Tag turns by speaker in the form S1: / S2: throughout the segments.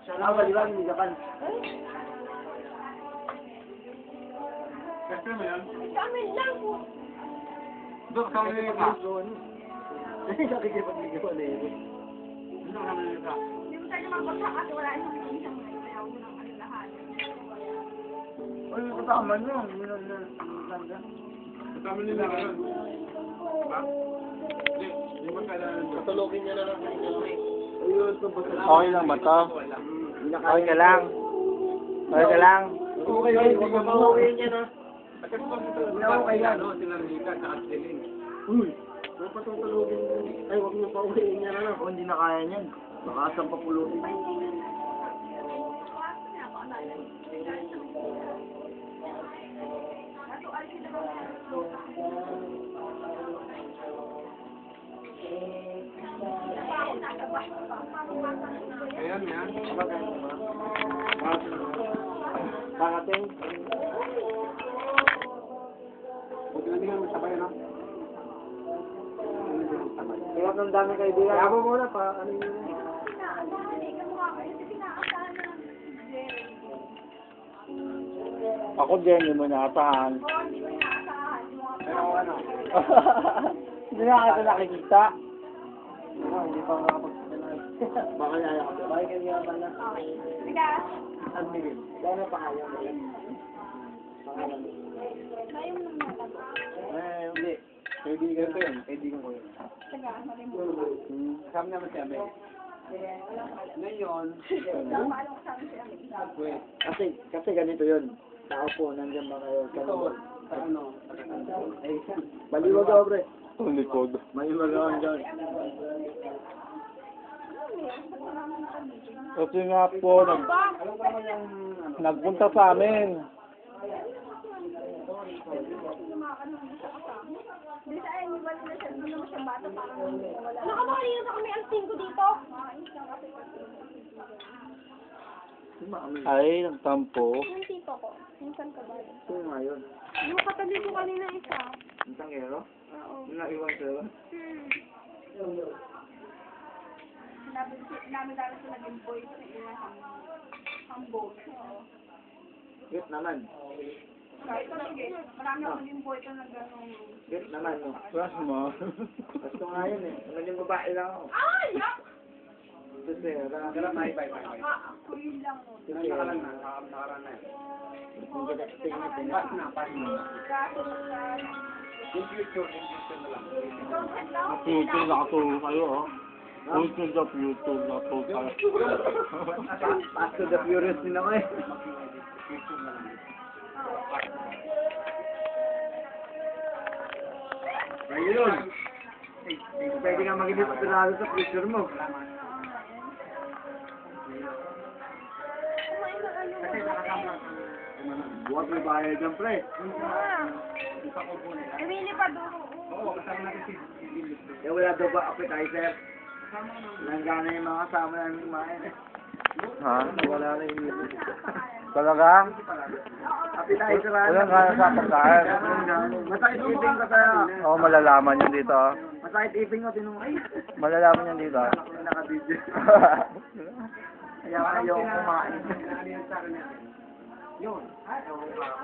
S1: Sana baliwan, hindi Japan.
S2: Kasi mo yan?
S3: Kami lang po.
S2: Doon ka kami ka.
S1: Nakikipag-ligawan eh.
S2: Doon kami ka.
S3: Hindi mo tayo mabagsak kasi wala isang isang ayaw mo ng ano lahat.
S1: Ay, kasama nyo.
S2: Kasama nila ka yun. Diba? Hindi mo kailangan doon.
S1: Patulogin niya na lang.
S4: Okay lang ba to? Okay ka lang? Okay ka lang?
S1: Okay, huwag mo pauwiin niya na.
S2: Kasi kung okay yan, sila Rika at saka Celine.
S1: Uy, huwag patutulogin. Ay, huwag mo pauwiin niya na lang. Kung hindi na kaya niyan, baka saan papulogin.
S2: Ayan yan.
S1: Pangating.
S2: Huwag na tingnan mo sabay, no?
S1: Kaya ng dami kaibigan. Kaya mo muna pa, ano yun?
S4: Ako din, hindi mo nakasahan.
S2: Pero ano?
S4: Hindi na kita nakikita.
S1: Hindi pa makapagsasalay. Baka yaya ka. Bakit kanina pa na? Admin. Kaya na pangalan mo yan. Pangalan mo. Hindi. Kaibigan ko yun. Kaibigan ko yun.
S2: Kasama naman si Abe. Ngayon, wait.
S1: Kasi ganito yun. Tao po, nandiyan ba kayo?
S2: Ito, ano?
S1: Baliwag ako, pre.
S4: Ang likod.
S1: Maliwag ako dyan.
S4: Kasi nga po, nagpunta sa amin.
S3: Hindi sa akin, wala na siya, hindi naman siya bata parang wala. Ano ka ba kanina sa kami ang ko dito?
S4: Ay, nagtampo.
S3: Yung tito ko, minsan ka ba?
S1: Ito nga yun.
S3: Yung katabi ko kanina isa.
S1: Isang ero?
S3: Oo.
S1: Yung naiwan sa'yo?
S3: Namin dahil sa naging boy sa ilang hambog.
S1: Git naman.
S3: Kahit na sige, marami ako naging boy ka na gano'ng...
S1: Git naman, no?
S4: Plus mo.
S1: Gusto nga yun eh. Naging babae lang ako.
S3: Ay!
S1: Ito sera.
S2: Bye.
S3: Ako yun lang.
S2: Nakaran na. Nakaran na. Pass na.
S3: Kaso
S2: In future na lang.
S4: YouTube nakatulong kayo, oh. YouTube sa YouTube nakatulong kayo.
S1: Fast to the Furious din ako eh.
S2: Future na lang.
S1: Ayun. Pwede nga maging inspirado sa future mo.
S2: Kasi nakasama lang.
S1: Buhat may bayad dyan, pre.
S3: Emily pa doon.
S2: Oo, kasama natin si Lilith.
S1: Eh, wala daw ba appetizer? Langgana yung mga kasama namin kumain eh.
S4: Ha?
S1: Wala na yung
S4: Talaga?
S1: appetizer
S4: Walang kaya sa pagkain.
S1: Masakit iping ko tayo.
S4: Oo, malalaman yun dito.
S1: Masakit iping ko, tinong ay.
S4: Malalaman yun dito.
S1: Naka-video. Kaya ayaw kumain.
S2: Yun. Ay, ewan ko ako.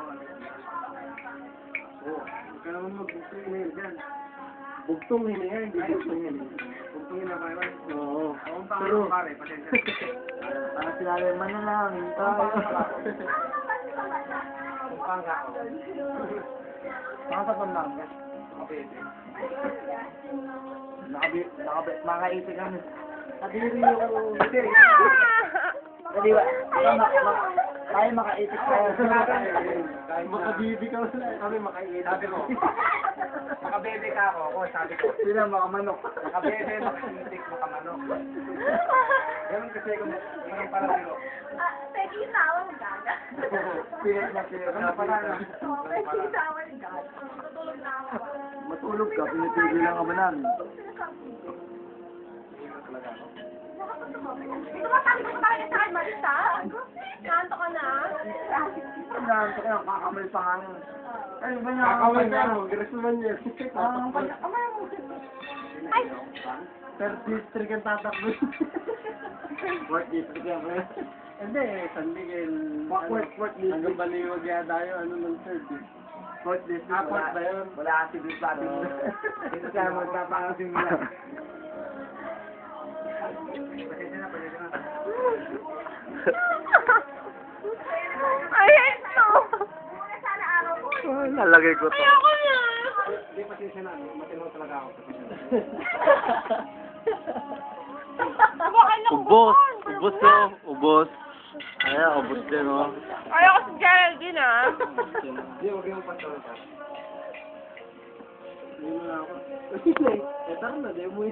S2: Oo. Huwag ka naman mag-booking email dyan.
S1: Bugtong hininga, hindi bugtong hininga.
S2: Booking na kayo.
S1: Oo.
S2: Ang pangalan ko pare, pasensya.
S1: Para sinabi, manalangin tayo.
S2: Ang pangga ko.
S1: Mga sa Pampanga.
S2: Kapete.
S1: Mga ipin kami. Kadiri yung... Hindi ba? Tayo makaisip tayo.
S2: Makabibi ka wala. Kami makainit. Sabi ko. Makabebe ka ako. Oo, sabi ko.
S1: Sila makamanok.
S2: Makabebe, makaitik, makamanok. Ganun kasi kung yung parang
S3: Pwede yung tawa mo gaga.
S1: Pilit na pilit.
S2: Ano pala na?
S3: Pwede yung tawa mo gaga. Tutulog na ako.
S1: Matulog ka, pinipigil lang ka ba namin?
S3: Ito ba sabi ko tayo sa akin, Marisa? Kanto ka na?
S1: Nanto ka, kakamal pa nga nun. Ay, ba niya?
S2: kakawal ka mo. Giras naman yun.
S3: Ay!
S1: Per district ang tatakbo. Work district yan.
S2: Hindi, San Miguel.
S1: Work district.
S2: Hanggang Baliwag yata yun, ano ng third eh.
S1: Work district.
S2: Airport ba yun?
S1: Wala kasi doon sa atin. Dito kaya magpapakasin mo lang.
S3: Ayan to.
S4: Nalagay ko to.
S3: Ayoko na.
S2: Hindi, pasensya na. Matino talaga ako.
S3: Baka na
S4: Ubos. Ubos to. Ubos. Ayan, ubos din, oh.
S3: Ayoko si Geraldine, ah.
S2: Hindi, huwag yung pasensya. Hindi mo na ako.
S1: Eh, tara na, di mo